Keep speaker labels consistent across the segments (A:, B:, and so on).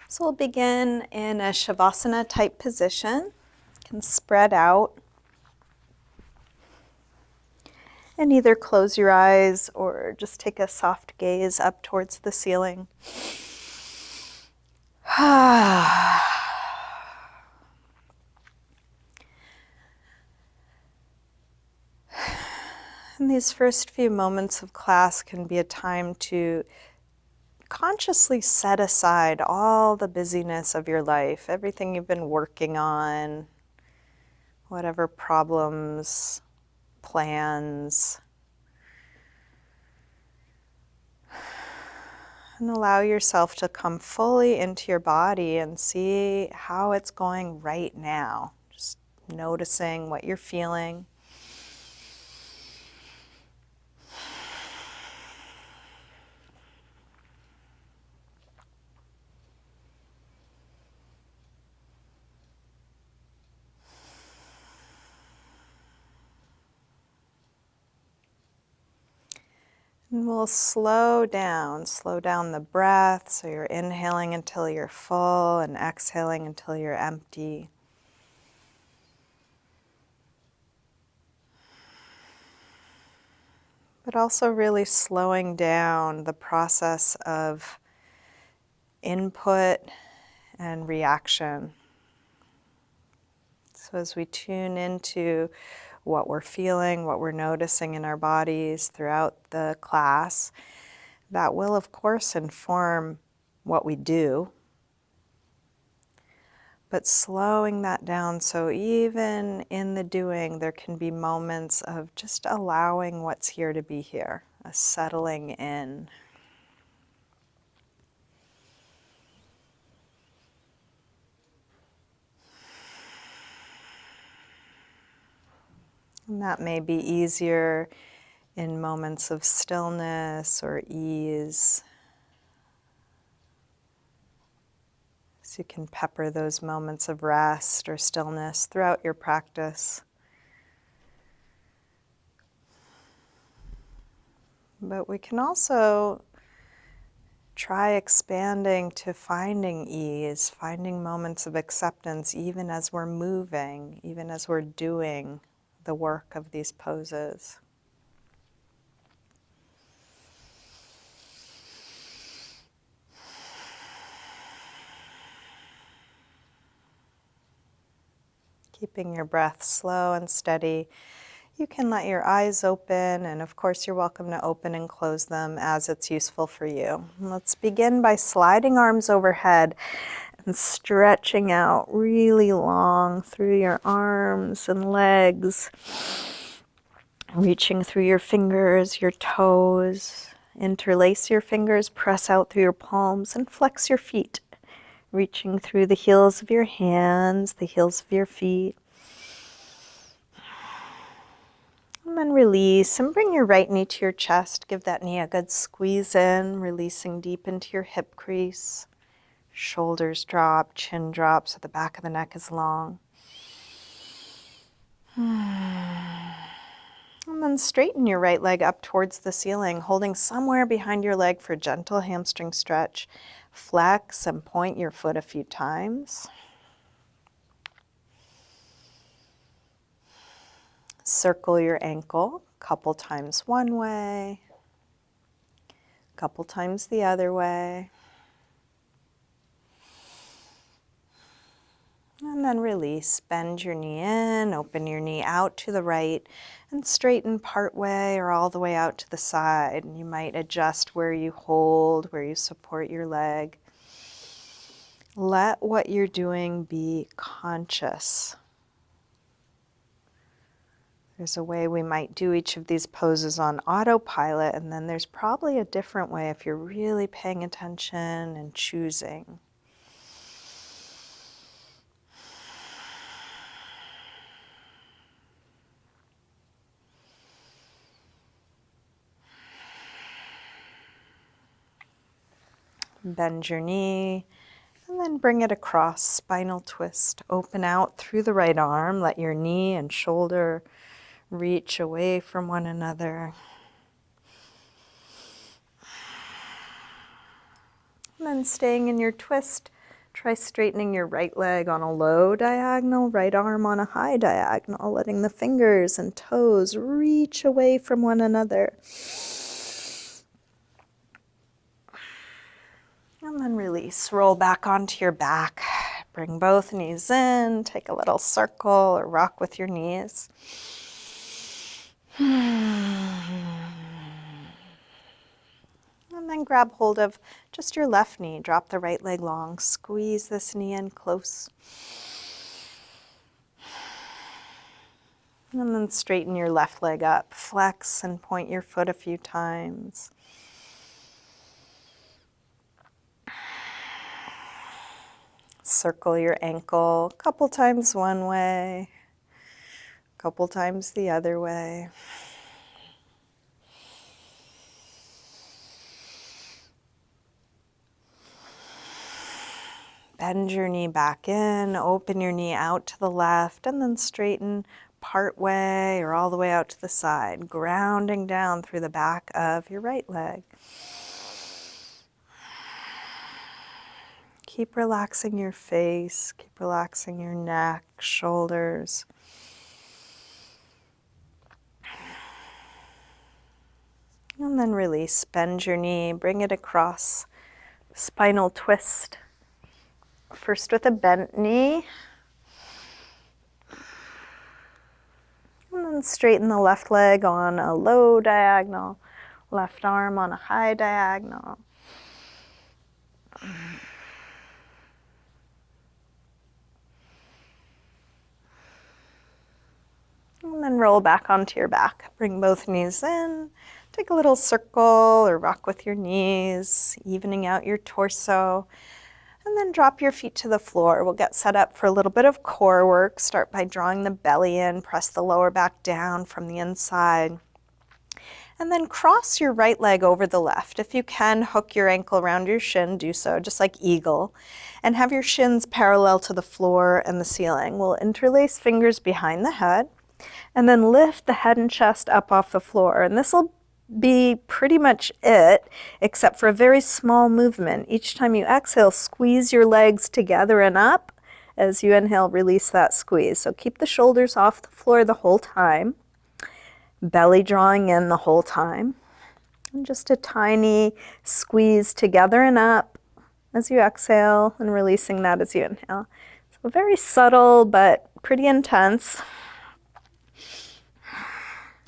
A: So we'll begin in a shavasana type position. You can spread out and either close your eyes or just take a soft gaze up towards the ceiling. And these first few moments of class can be a time to consciously set aside all the busyness of your life, everything you've been working on, whatever problems, plans, and allow yourself to come fully into your body and see how it's going right now. Just noticing what you're feeling. And we'll slow down the breath, so you're inhaling until you're full and exhaling until you're empty. But also really slowing down the process of input and reaction. So as we tune into what we're feeling, what we're noticing in our bodies throughout the class, that will of course inform what we do. But slowing that down, so even in the doing there can be moments of just allowing what's here to be here, a settling in. And that may be easier in moments of stillness or ease. So you can pepper those moments of rest or stillness throughout your practice. But we can also try expanding to finding ease, finding moments of acceptance even as we're moving, even as we're doing the work of these poses. Keeping your breath slow and steady. You can let your eyes open, and of course you're welcome to open and close them as it's useful for you. Let's begin by sliding arms overhead and stretching out really long through your arms and legs, reaching through your fingers, your toes. Interlace your fingers, press out through your palms, and flex your feet, reaching through the heels of your hands, the heels of your feet. And then release and bring your right knee to your chest. Give that knee a good squeeze in, releasing deep into your hip crease. Shoulders drop, chin drop, so the back of the neck is long. And then straighten your right leg up towards the ceiling, holding somewhere behind your leg for a gentle hamstring stretch. Flex and point your foot a few times. Circle your ankle a couple times one way, a couple times the other way. And then release. Bend your knee in, open your knee out to the right, and straighten part way or all the way out to the side. And you might adjust where you hold, where you support your leg. Let what you're doing be conscious. There's a way we might do each of these poses on autopilot, and then there's probably a different way if you're really paying attention and choosing. Bend your knee, and then bring it across, spinal twist. Open out through the right arm, let your knee and shoulder reach away from one another. And then staying in your twist, Try straightening your right leg on a low diagonal, right arm on a high diagonal, letting the fingers and toes reach away from one another. And then release. Roll back onto your back. Bring both knees in. Take a little circle or rock with your knees. And then grab hold of just your left knee. Drop the right leg long. Squeeze this knee in close. And then straighten your left leg up. Flex and point your foot a few times. Circle your ankle a couple times one way, a couple times the other way. Bend your knee back in, open your knee out to the left, and then straighten part way or all the way out to the side, grounding down through the back of your right leg. Keep relaxing your face, keep relaxing your neck, shoulders. And then release, bend your knee, bring it across, spinal twist. First with a bent knee. And then straighten the left leg on a low diagonal, left arm on a high diagonal. And then roll back onto your back. Bring both knees in. Take a little circle or rock with your knees, evening out your torso. And then drop your feet to the floor. We'll get set up for a little bit of core work. Start by drawing the belly in. Press the lower back down from the inside. And then cross your right leg over the left. If you can, hook your ankle around your shin. Do so, just like eagle. And have your shins parallel to the floor and the ceiling. We'll interlace fingers behind the head. And then lift the head and chest up off the floor. And this will be pretty much it, except for a very small movement. Each time you exhale, squeeze your legs together and up. As you inhale, release that squeeze. So keep the shoulders off the floor the whole time. Belly drawing in the whole time. And just a tiny squeeze together and up as you exhale, and releasing that as you inhale. So very subtle, but pretty intense.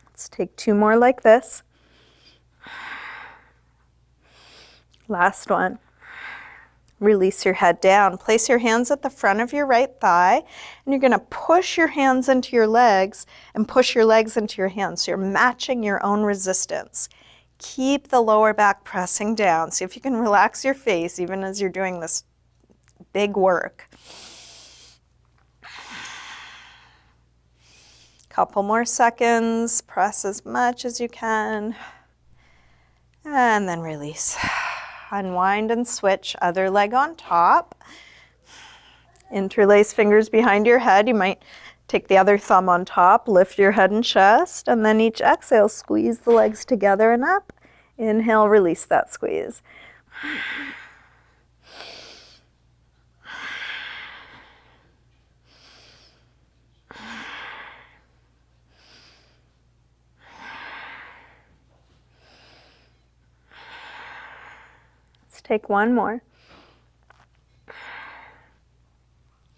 A: Let's take two more like this. Last one. Release your head down. Place your hands at the front of your right thigh, and you're going to push your hands into your legs and push your legs into your hands. So you're matching your own resistance. Keep the lower back pressing down. See if you can relax your face even as you're doing this big work. Couple more seconds. Press as much as you can. And then release. Unwind and switch, other leg on top. Interlace fingers behind your head. You might take the other thumb on top, lift your head and chest, and then each exhale, squeeze the legs together and up. Inhale, release that squeeze. Take one more.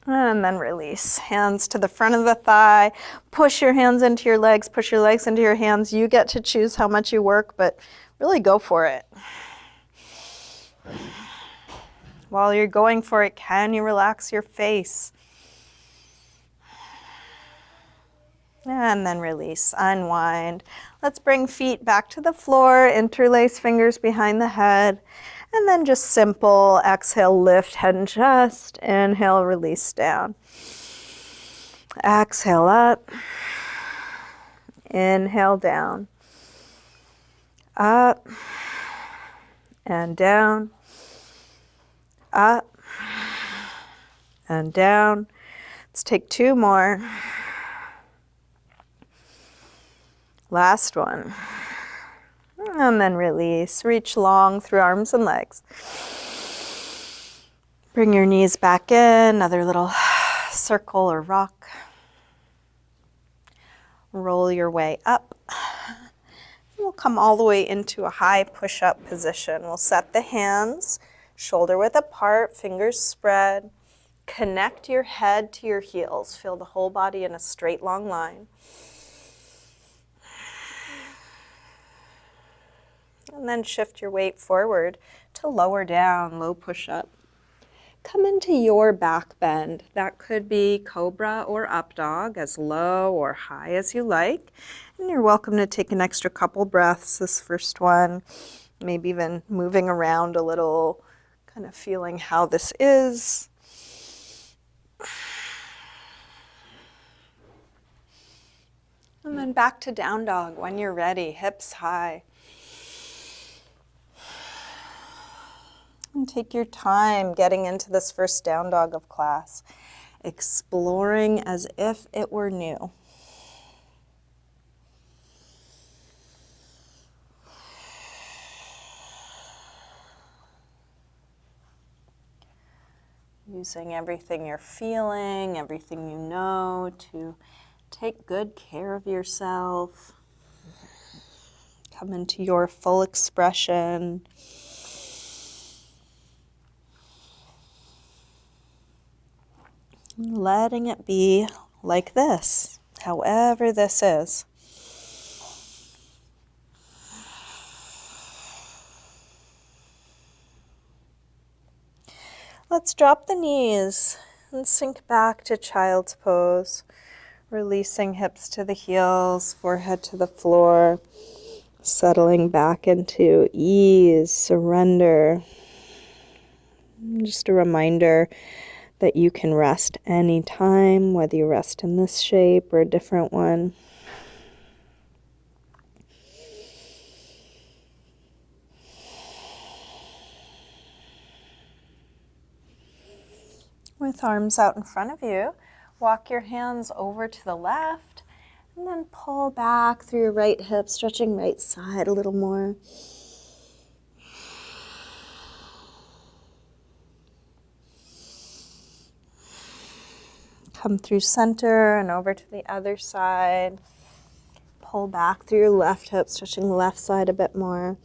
A: And then release. Hands to the front of the thigh. Push your hands into your legs. Push your legs into your hands. You get to choose how much you work, but really go for it. While you're going for it, can you relax your face? And then release, unwind. Let's bring feet back to the floor, interlace fingers behind the head, and then just simple exhale, lift head and chest, inhale, release down. Exhale up, inhale down, up and down, up and down. Let's take two more. Last one. And then release. Reach long through arms and legs. Bring your knees back in, another little circle or rock. Roll your way up. We'll come all the way into a high push-up position. We'll set the hands shoulder width apart, fingers spread. Connect your head to your heels. Feel the whole body in a straight, long line. And then shift your weight forward to lower down, low push-up. Come into your back bend. That could be cobra or up dog, as low or high as you like. And you're welcome to take an extra couple breaths this first one, maybe even moving around a little, kind of feeling how this is. And then back to down dog when you're ready, hips high. And take your time getting into this first down dog of class, exploring as if it were new. Using everything you're feeling, everything you know to take good care of yourself. Come into your full expression. Letting it be like this, however this is. Let's drop the knees and sink back to child's pose, releasing hips to the heels, forehead to the floor, settling back into ease, surrender. Just a reminder that you can rest anytime, whether you rest in this shape or a different one. With arms out in front of you, walk your hands over to the left and then pull back through your right hip, stretching right side a little more. Come through center and over to the other side. Pull back through your left hip, stretching the left side a bit more.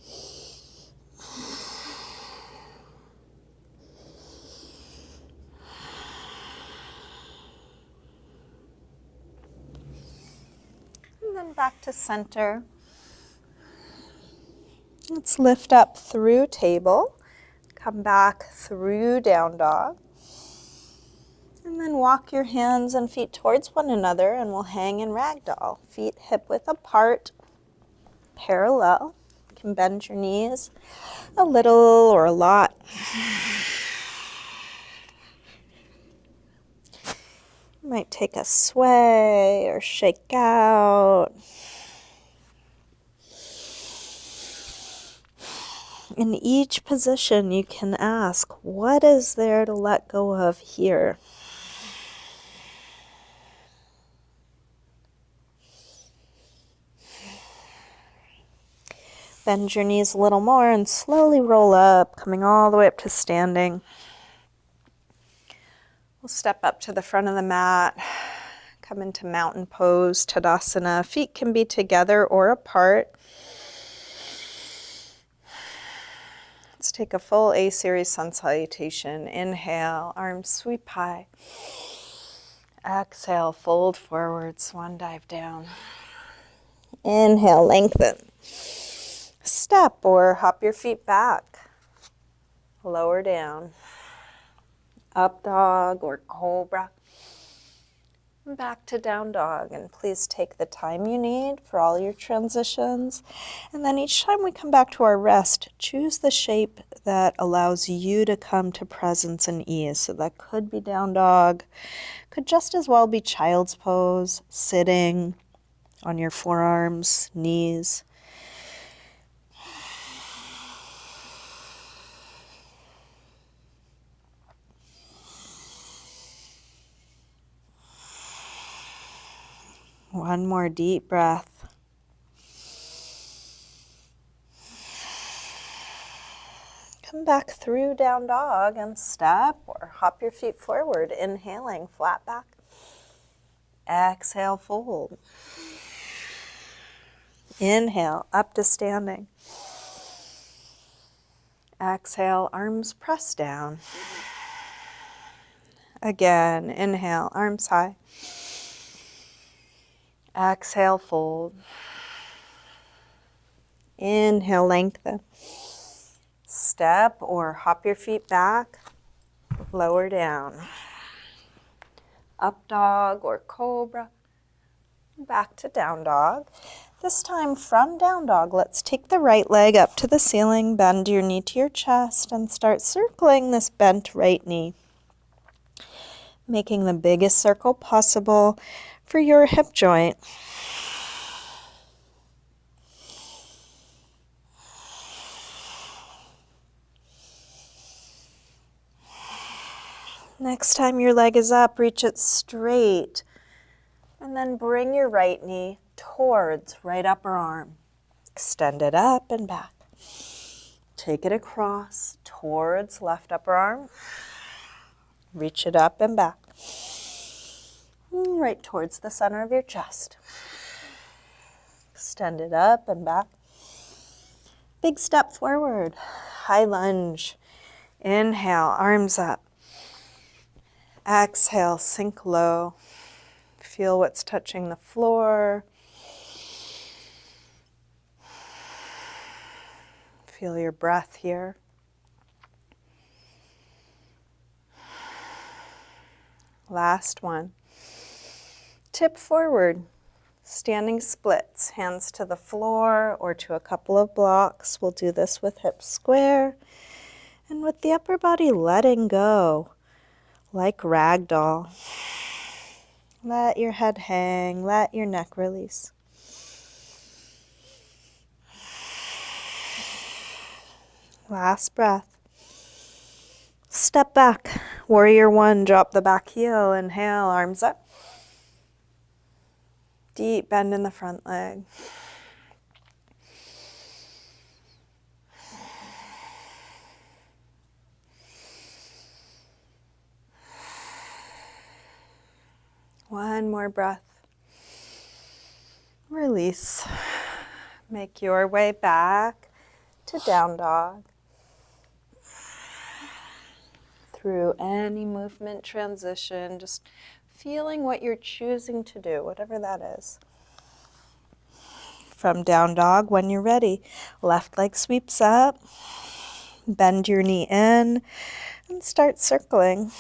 A: And then back to center. Let's lift up through table. Come back through down dog. And then walk your hands and feet towards one another and we'll hang in ragdoll. Feet hip width apart, parallel. You can bend your knees a little or a lot. You might take a sway or shake out. In each position, you can ask, what is there to let go of here? Bend your knees a little more and slowly roll up, coming all the way up to standing. We'll step up to the front of the mat, come into mountain pose, Tadasana. Feet can be together or apart. Let's take a full A series sun salutation. Inhale, arms sweep high. Exhale, fold forward, swan dive down. Inhale, lengthen. Step or hop your feet back. Lower down. Up dog or cobra. Back to down dog. And please take the time you need for all your transitions. And then each time we come back to our rest, choose the shape that allows you to come to presence and ease. So that could be down dog, could just as well be child's pose, sitting on your forearms, knees. One more deep breath. Come back through down dog and step or hop your feet forward. Inhaling, flat back. Exhale, fold. Inhale, up to standing. Exhale, arms press down. Again, inhale, arms high. Exhale, fold. Inhale, lengthen. Step or hop your feet back, lower down. Up dog or cobra. Back to down dog. This time from down dog, let's take the right leg up to the ceiling, bend your knee to your chest, and start circling this bent right knee. Making the biggest circle possible for your hip joint. Next time your leg is up, reach it straight. And then bring your right knee towards right upper arm. Extend it up and back. Take it across towards left upper arm. Reach it up and back. Right towards the center of your chest. Extend it up and back. Big step forward. High lunge. Inhale, arms up. Exhale, sink low. Feel what's touching the floor. Feel your breath here. Last one. Tip forward. Standing splits. Hands to the floor or to a couple of blocks. We'll do this with hips square. And with the upper body letting go. Like ragdoll. Let your head hang, let your neck release. Last breath. Step back. Warrior one, drop the back heel. Inhale, arms up. Deep bend in the front leg. One more breath. Release. Make your way back to down dog. Through any movement transition, just feeling what you're choosing to do, whatever that is. From down dog, when you're ready, left leg sweeps up, bend your knee in, and start circling.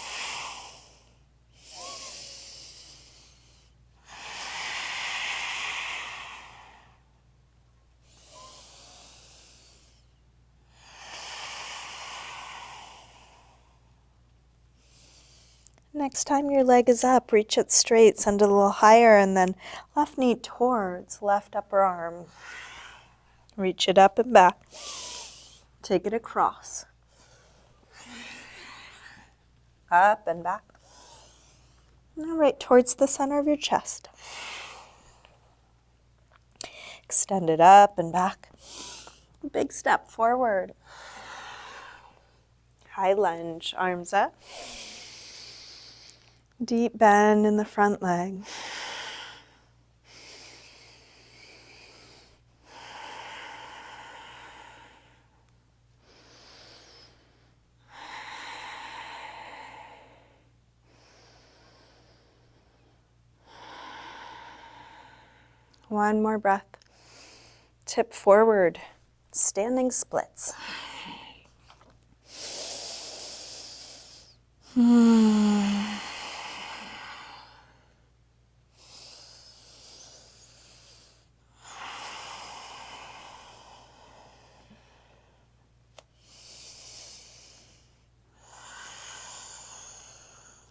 A: Next time your leg is up, reach it straight, send it a little higher, and then left knee towards left upper arm. Reach it up and back. Take it across. Up and back. Now right towards the center of your chest. Extend it up and back. Big step forward. High lunge, arms up. Deep bend in the front leg. One more breath. Tip forward, standing splits.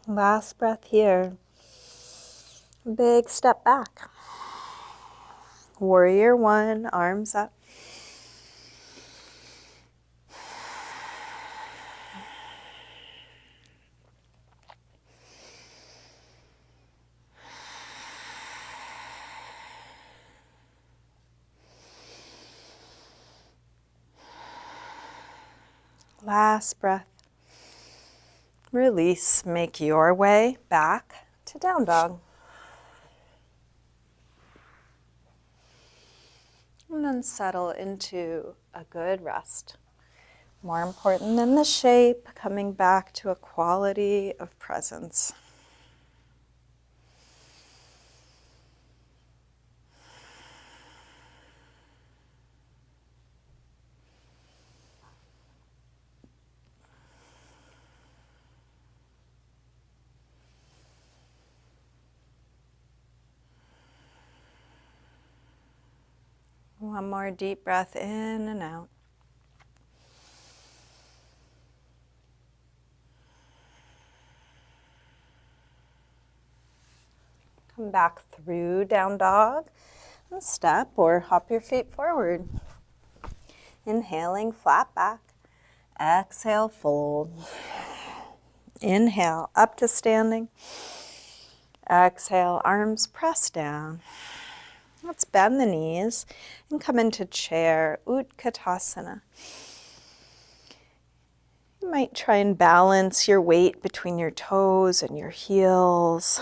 A: Last breath here. Big step back. Warrior one, arms up. Last breath. Release. Make your way back to down dog. And then settle into a good rest. More important than the shape, coming back to a quality of presence. One more deep breath in and out. Come back through down dog and step or hop your feet forward. Inhaling, flat back. Exhale, fold. Inhale, up to standing. Exhale, arms press down. Let's bend the knees and come into chair, Utkatasana. You might try and balance your weight between your toes and your heels,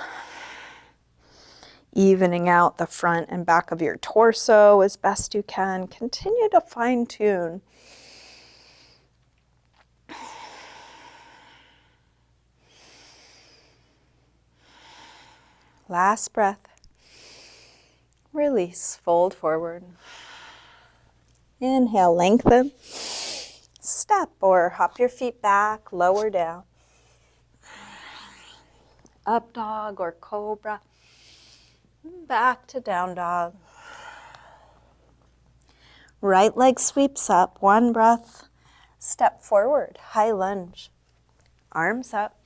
A: evening out the front and back of your torso as best you can. Continue to fine-tune. Last breath. Release, fold forward. Inhale, lengthen. Step or hop your feet back, lower down. Up dog or cobra. Back to down dog. Right leg sweeps up, one breath. Step forward, high lunge. Arms up.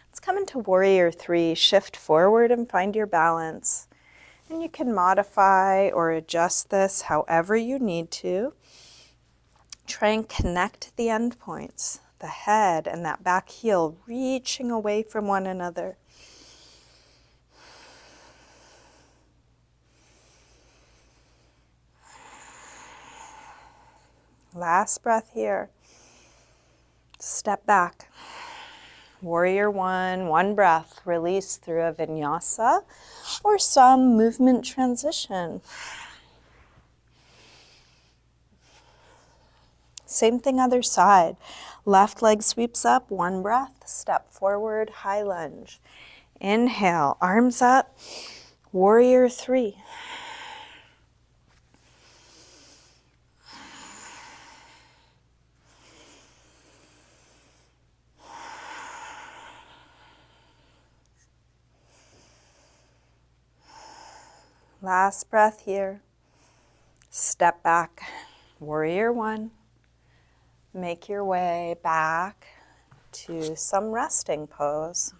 A: Let's come into warrior three. Shift forward and find your balance. And you can modify or adjust this however you need to. Try and connect the end points, the head and that back heel reaching away from one another. Last breath here. Step back. Warrior one, one breath. Release through a vinyasa or some movement transition. Same thing other side. Left leg sweeps up, one breath. Step forward, high lunge. Inhale, arms up. Warrior three. Last breath here. Step back. Warrior one. Make your way back to some resting pose.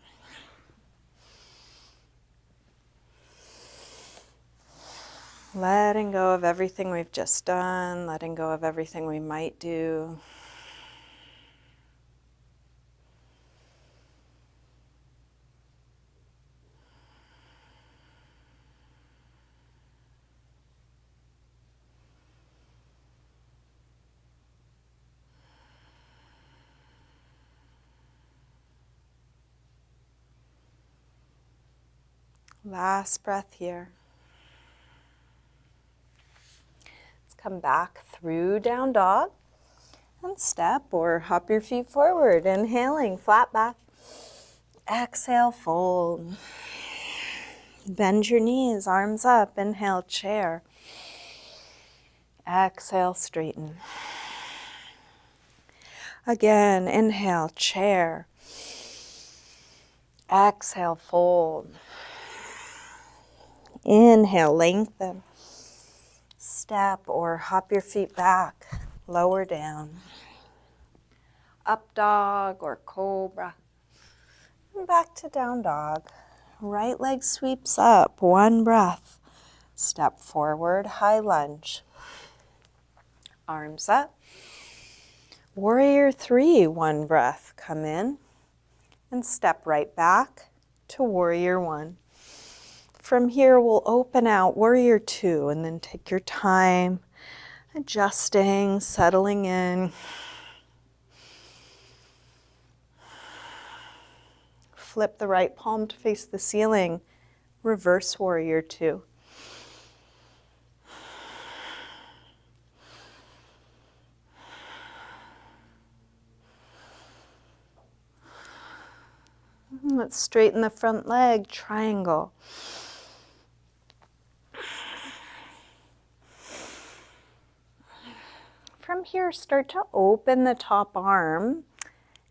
A: Letting go of everything we've just done, letting go of everything we might do. Last breath here. Let's come back through down dog and step or hop your feet forward. Inhaling, flat back. Exhale, fold. Bend your knees, arms up. Inhale, chair. Exhale, straighten. Again, inhale, chair. Exhale, fold. Inhale, lengthen. Step or hop your feet back, lower down. Up dog or cobra. And back to down dog. Right leg sweeps up, one breath. Step forward, high lunge. Arms up. Warrior three, one breath. Come in and step right back to warrior one. From here, we'll open out warrior two and then take your time, adjusting, settling in. Flip the right palm to face the ceiling. Reverse warrior two. Let's straighten the front leg, triangle. From here, start to open the top arm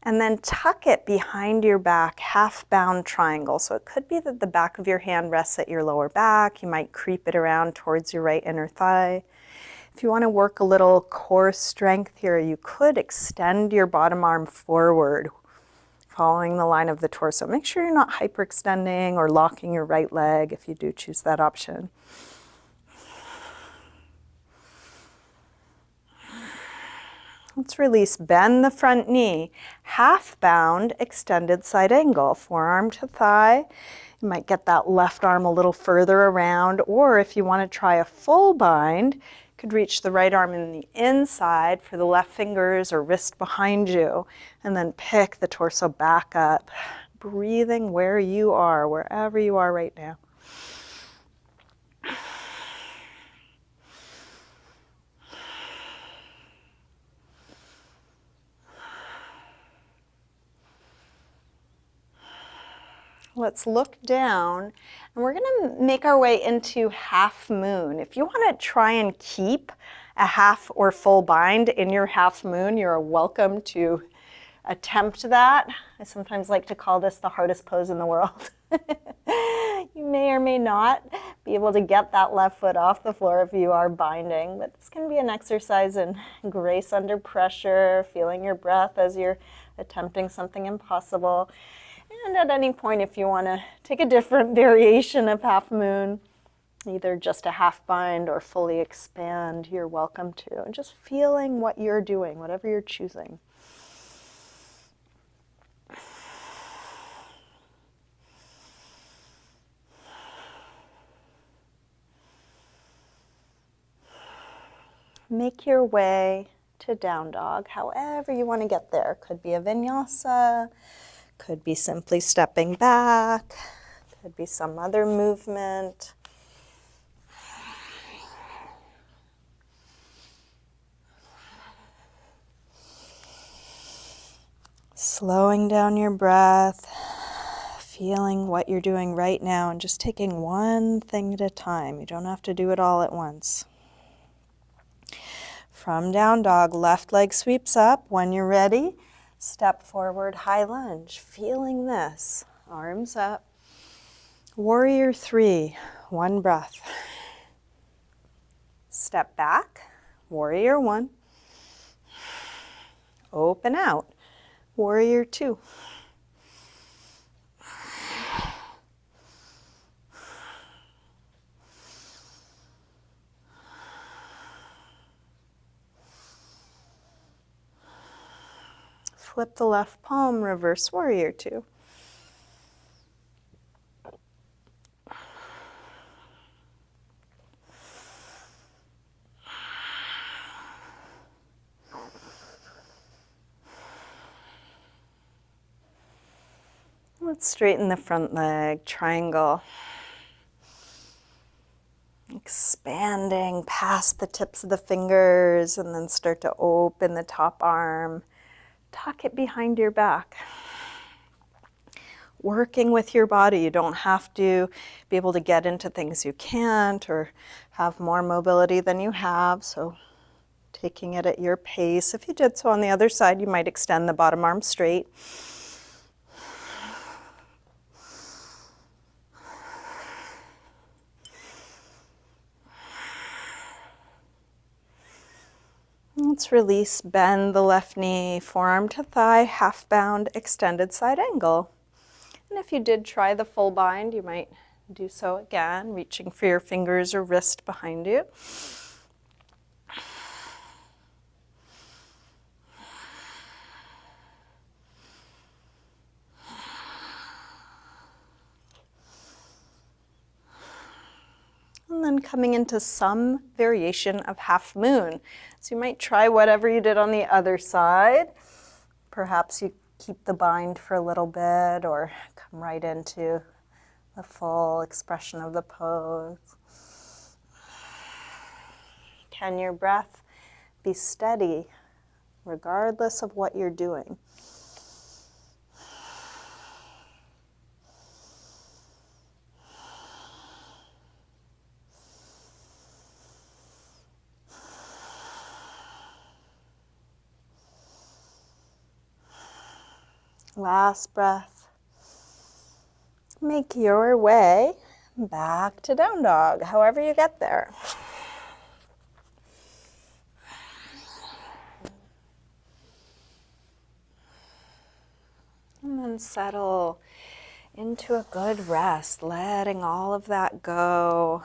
A: and then tuck it behind your back, half bound triangle. So it could be that the back of your hand rests at your lower back. You might creep it around towards your right inner thigh. If you want to work a little core strength here, you could extend your bottom arm forward, following the line of the torso. Make sure you're not hyperextending or locking your right leg if you do choose that option. Let's release, bend the front knee, half bound, extended side angle, forearm to thigh. You might get that left arm a little further around, or if you want to try a full bind, you could reach the right arm in the inside for the left fingers or wrist behind you, and then pick the torso back up, breathing where you are, wherever you are right now. Let's look down, and we're going to make our way into half moon. If you want to try and keep a half or full bind in your half moon, you're welcome to attempt that. I sometimes like to call this the hardest pose in the world. You may or may not be able to get that left foot off the floor if you are binding, but this can be an exercise in grace under pressure, feeling your breath as you're attempting something impossible. And at any point, if you want to take a different variation of half moon, either just a half bind or fully expand, you're welcome to. And just feeling what you're doing, whatever you're choosing. Make your way to down dog, however you want to get there. Could be a vinyasa, could be simply stepping back, could be some other movement. Slowing down your breath, feeling what you're doing right now, and just taking one thing at a time. You don't have to do it all at once. From down dog, left leg sweeps up. When you're ready, step forward, high lunge. Feeling this. Arms up. Warrior three. One breath. Step back. Warrior one. Open out. Warrior two. Flip the left palm, reverse warrior two. Let's straighten the front leg, triangle. Expanding past the tips of the fingers, and then start to open the top arm. Tuck it behind your back. Working with your body. You don't have to be able to get into things you can't or have more mobility than you have, so taking it at your pace. If you did so on the other side, you might extend the bottom arm straight. Let's release, bend the left knee, forearm to thigh, half bound, extended side angle. And if you did try the full bind, you might do so again, reaching for your fingers or wrist behind you. And then coming into some variation of half moon. So you might try whatever you did on the other side. Perhaps you keep the bind for a little bit or come right into the full expression of the pose. Can your breath be steady regardless of what you're doing? Last breath. Make your way back to down dog, however you get there. And then settle into a good rest, letting all of that go,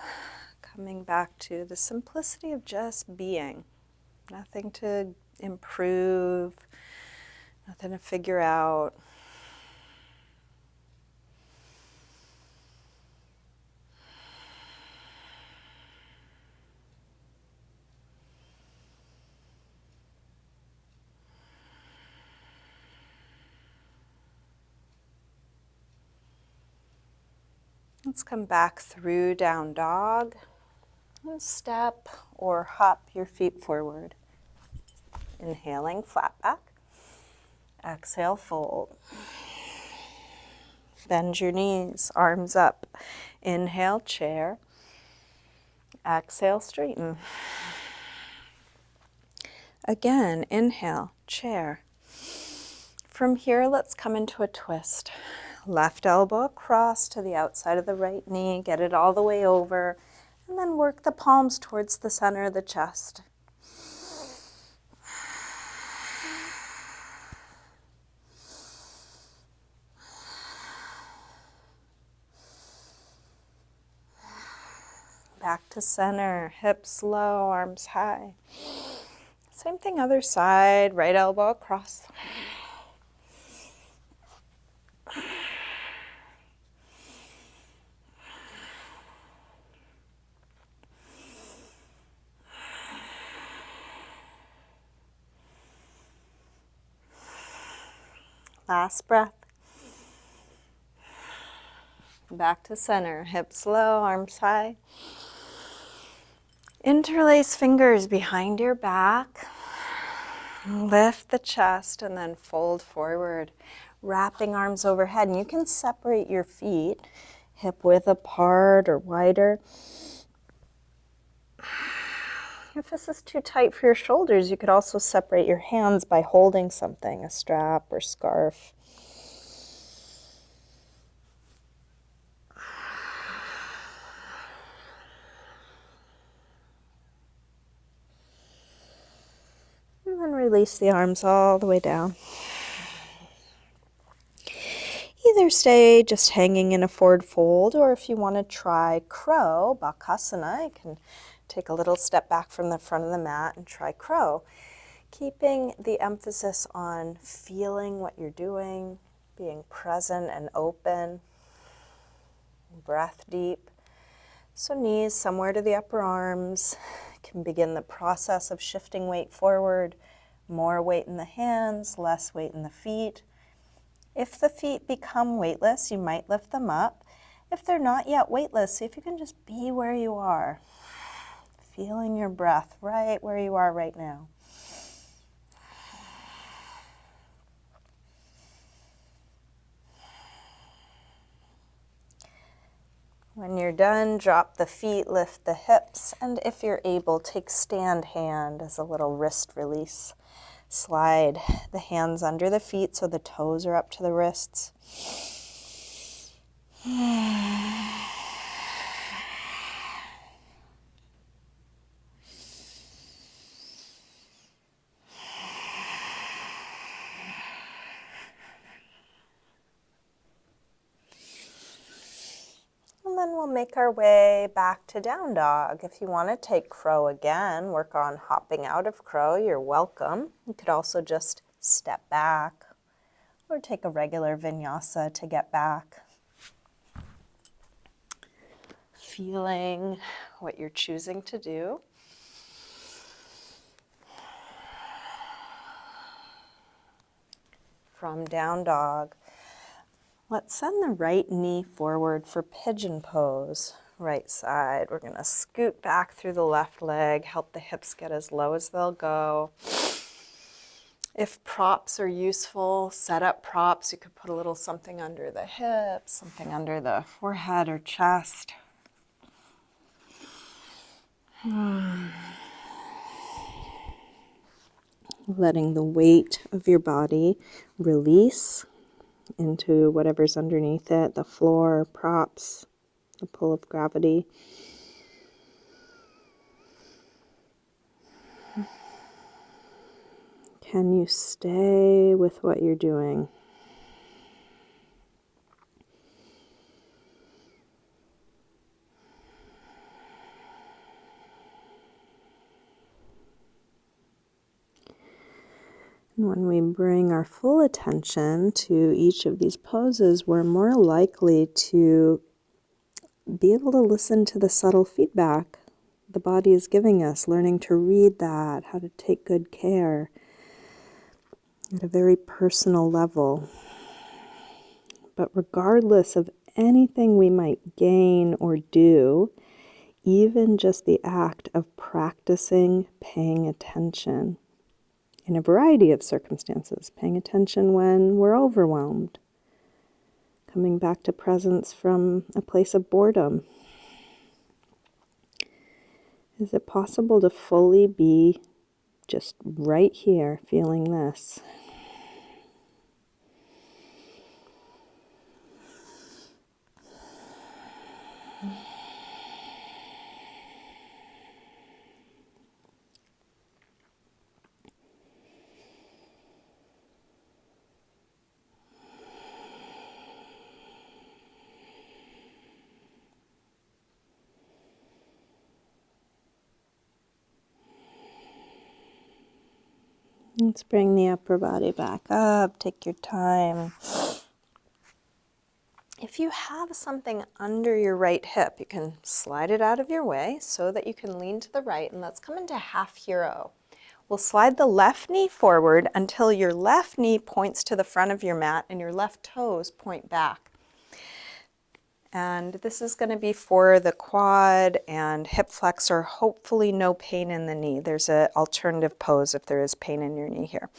A: coming back to the simplicity of just being. Nothing to improve, nothing to figure out. Let's come back through down dog and step or hop your feet forward. Inhaling, flat back. Exhale, fold. Bend your knees, arms up. Inhale, chair. Exhale, straighten. Again, inhale, chair. From here, let's come into a twist. Left elbow across to the outside of the right knee. Get it all the way over. And then work the palms towards the center of the chest. Back to center, hips low, arms high. Same thing, other side, right elbow across. Last breath. Back to center, hips low, arms high. Interlace fingers behind your back. Lift the chest and then fold forward, wrapping arms overhead. And you can separate your feet, hip width apart or wider. If this is too tight for your shoulders, you could also separate your hands by holding something, a strap or scarf. And then release the arms all the way down. Either stay just hanging in a forward fold, or if you want to try crow, bakasana, you can take a little step back from the front of the mat and try crow. Keeping the emphasis on feeling what you're doing, being present and open, breath deep. So knees somewhere to the upper arms. Can begin the process of shifting weight forward, more weight in the hands, less weight in the feet. If the feet become weightless, you might lift them up. If they're not yet weightless, see if you can just be where you are, feeling your breath right where you are right now. When you're done, drop the feet, lift the hips, and if you're able, take stand hand as a little wrist release. Slide the hands under the feet so the toes are up to the wrists. And then we'll make our way back to down dog. If you want to take crow again, work on hopping out of crow, you're welcome. You could also just step back or take a regular vinyasa to get back. Feeling what you're choosing to do. From down dog, let's send the right knee forward for pigeon pose. Right side, we're gonna scoot back through the left leg, help the hips get as low as they'll go. If props are useful, set up props, you could put a little something under the hips, something under the forehead or chest. Letting the weight of your body release into whatever's underneath it, the floor, props, the pull of gravity. Can you stay with what you're doing? And when we bring our full attention to each of these poses, we're more likely to be able to listen to the subtle feedback the body is giving us, learning to read that, how to take good care at a very personal level. But regardless of anything we might gain or do, even just the act of practicing paying attention in a variety of circumstances, paying attention when we're overwhelmed, coming back to presence from a place of boredom. Is it possible to fully be just right here, feeling this? Let's bring the upper body back up. Take your time. If you have something under your right hip, you can slide it out of your way so that you can lean to the right, and let's come into half hero. We'll slide the left knee forward until your left knee points to the front of your mat and your left toes point back. And this is going to be for the quad and hip flexor, hopefully no pain in the knee. There's an alternative pose if there is pain in your knee here.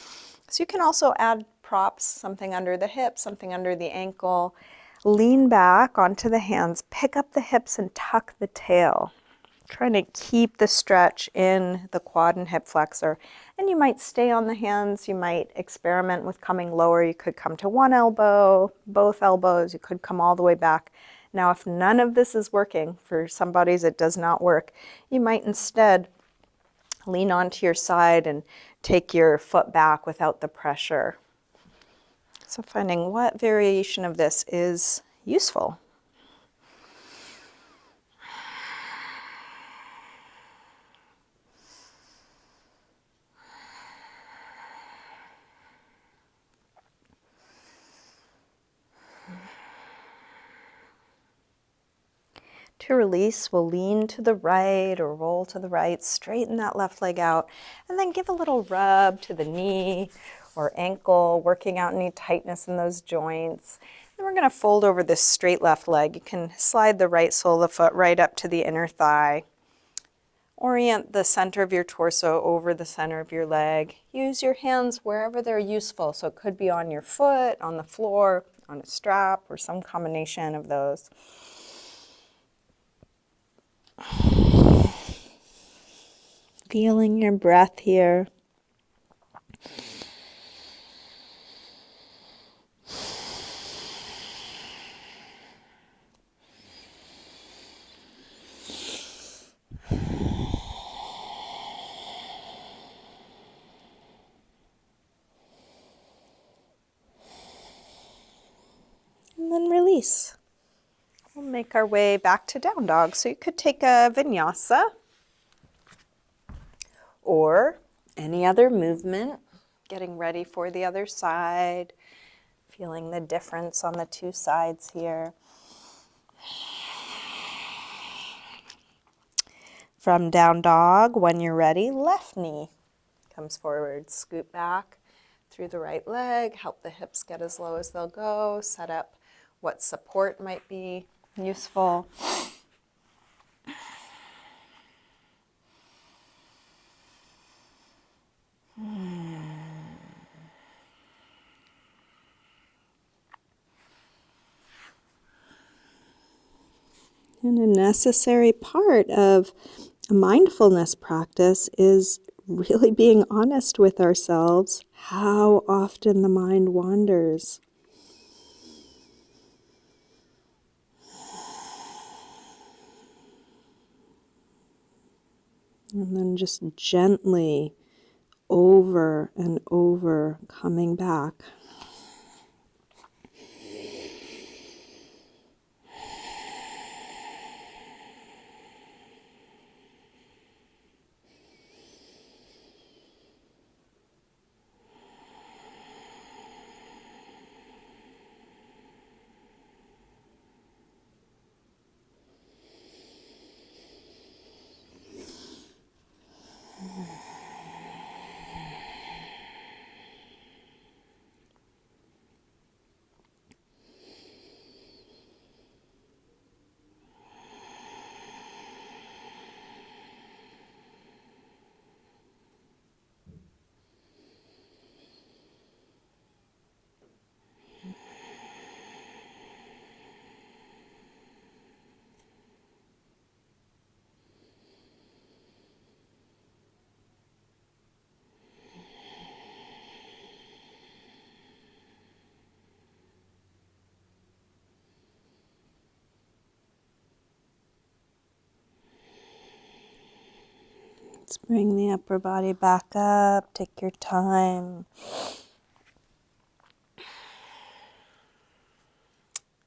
A: So you can also add props, something under the hip, something under the ankle. Lean back onto the hands, pick up the hips and tuck the tail. Trying to keep the stretch in the quad and hip flexor. And you might stay on the hands, you might experiment with coming lower. You could come to one elbow, both elbows, you could come all the way back. Now, if none of this is working, for some bodies it does not work, you might instead lean onto your side and take your foot back without the pressure. So finding what variation of this is useful. To release, we'll lean to the right or roll to the right, straighten that left leg out, and then give a little rub to the knee or ankle, working out any tightness in those joints. Then we're going to fold over this straight left leg. You can slide the right sole of the foot right up to the inner thigh. Orient the center of your torso over the center of your leg. Use your hands wherever they're useful. So it could be on your foot, on the floor, on a strap, or some combination of those. Feeling your breath here. And then release. We'll make our way back to down dog. So you could take a vinyasa or any other movement, getting ready for the other side, feeling the difference on the two sides here. From down dog, when you're ready, left knee comes forward, scoot back through the right leg, help the hips get as low as they'll go, set up what support might be useful. And a necessary part of a mindfulness practice is really being honest with ourselves, how often the mind wanders. And then just gently, over and over, coming back. Let's bring the upper body back up. Take your time.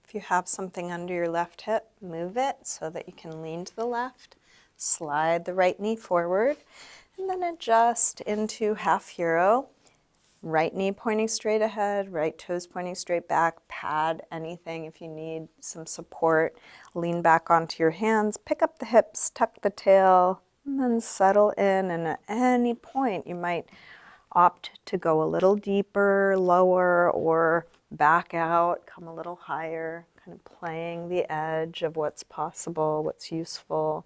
A: If you have something under your left hip, move it so that you can lean to the left. Slide the right knee forward, and then adjust into half hero. Right knee pointing straight ahead, right toes pointing straight back. Pad anything if you need some support. Lean back onto your hands, pick up the hips, tuck the tail, and then settle in. And at any point, you might opt to go a little deeper, lower, or back out, come a little higher, kind of playing the edge of what's possible, what's useful.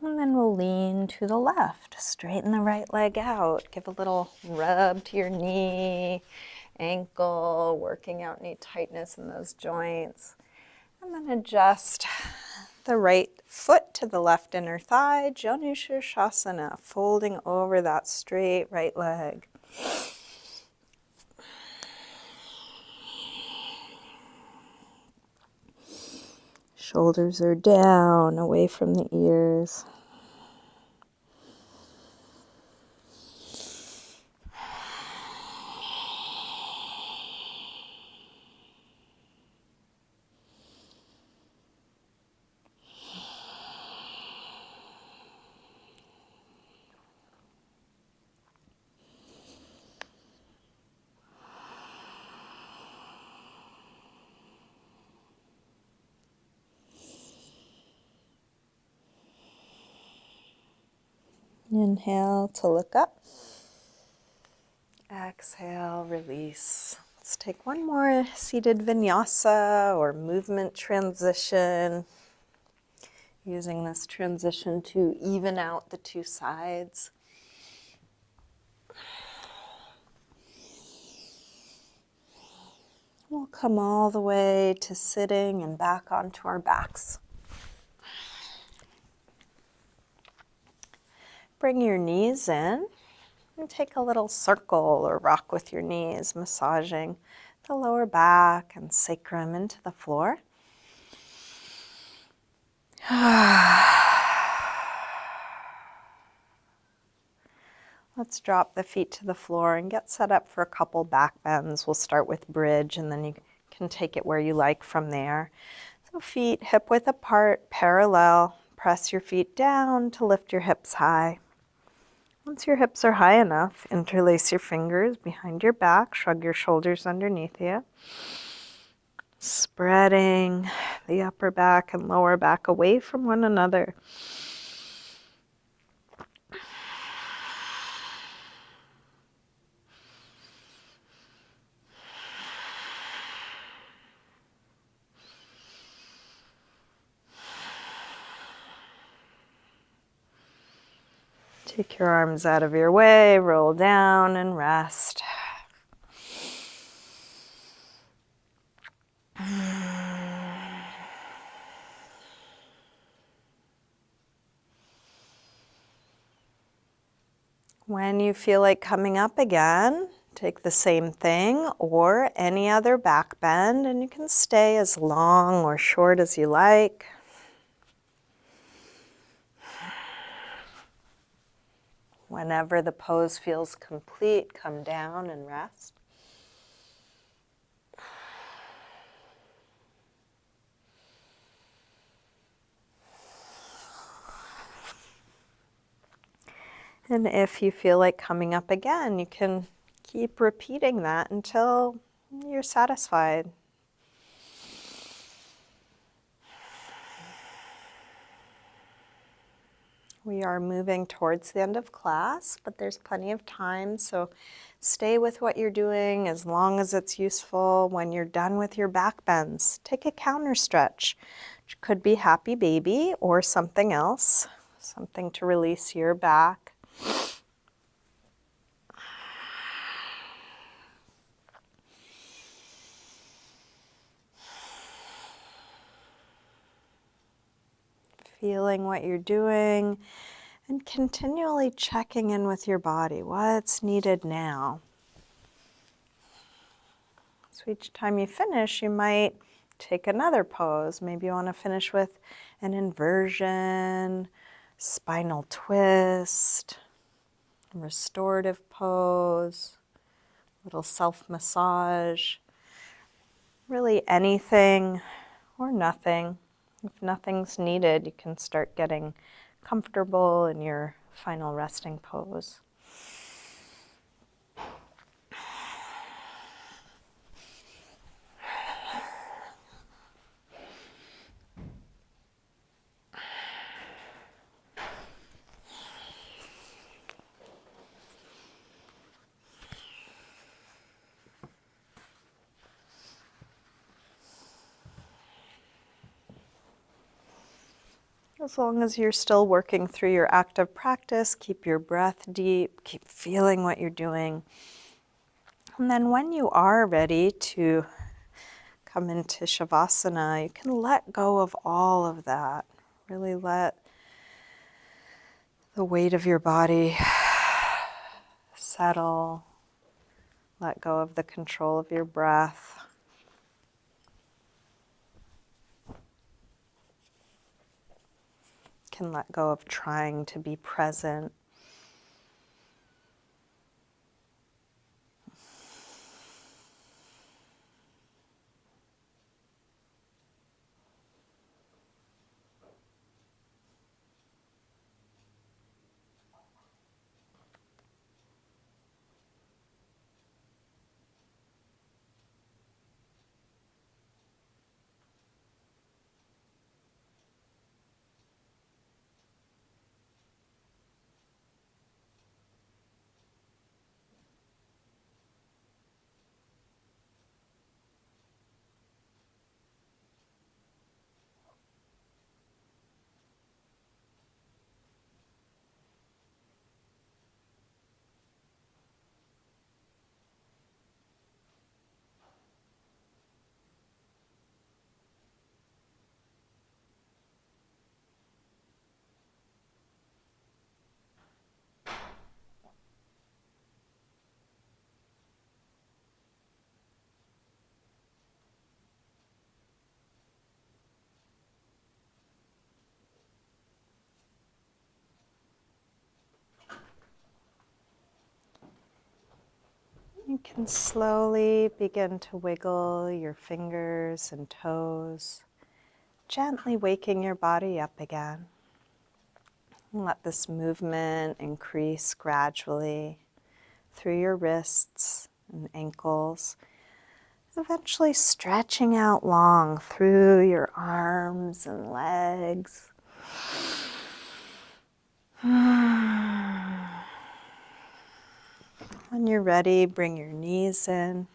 A: And then we'll lean to the left, straighten the right leg out, give a little rub to your knee, ankle, working out any tightness in those joints. And then adjust the right foot to the left inner thigh, janusirsasana, folding over that straight right leg. Shoulders are down, away from the ears. Inhale to look up. Exhale, release. Let's take one more seated vinyasa or movement transition. Using this transition to even out the two sides. We'll come all the way to sitting and back onto our backs. Bring your knees in and take a little circle or rock with your knees, massaging the lower back and sacrum into the floor. Let's drop the feet to the floor and get set up for a couple back bends. We'll start with bridge and then you can take it where you like from there. So feet hip width apart, parallel. Press your feet down to lift your hips high. Once your hips are high enough, interlace your fingers behind your back, shrug your shoulders underneath you. Spreading the upper back and lower back away from one another. Take your arms out of your way, roll down and rest. When you feel like coming up again, take the same thing or any other back bend, and you can stay as long or short as you like. Whenever the pose feels complete, come down and rest. And if you feel like coming up again, you can keep repeating that until you're satisfied. We are moving towards the end of class, but there's plenty of time, so stay with what you're doing as long as it's useful. When you're done with your back bends, take a counter stretch, which could be happy baby or something else, something to release your back. Feeling what you're doing and continually checking in with your body. What's needed now? So each time you finish, you might take another pose. Maybe you want to finish with an inversion, spinal twist, restorative pose, little self-massage, really anything or nothing. If nothing's needed, you can start getting comfortable in your final resting pose. As long as you're still working through your active practice, keep your breath deep, keep feeling what you're doing. And then when you are ready to come into Shavasana, you can let go of all of that. Really let the weight of your body settle. Let go of the control of your breath. Can let go of trying to be present. You can slowly begin to wiggle your fingers and toes, gently waking your body up again. And let this movement increase gradually through your wrists and ankles, eventually stretching out long through your arms and legs. When you're ready, bring your knees in.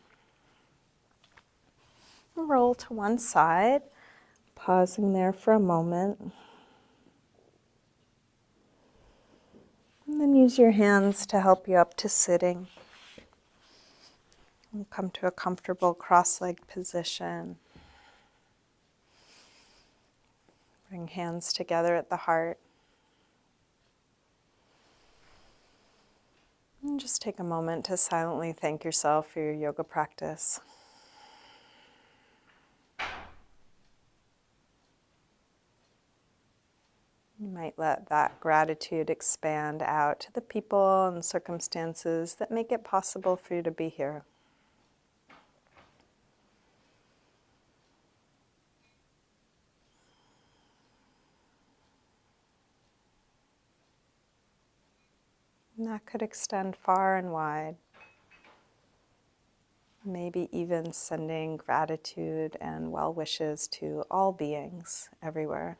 A: Roll to one side, pausing there for a moment. And then use your hands to help you up to sitting. And come to a comfortable cross-legged position. Bring hands together at the heart. And just take a moment to silently thank yourself for your yoga practice. You might let that gratitude expand out to the people and circumstances that make it possible for you to be here. And that could extend far and wide. Maybe even sending gratitude and well wishes to all beings everywhere.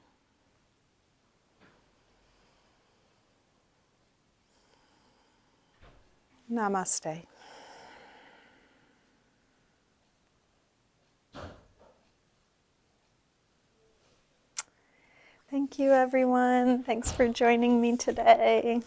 A: Namaste. Thank you, everyone. Thanks for joining me today.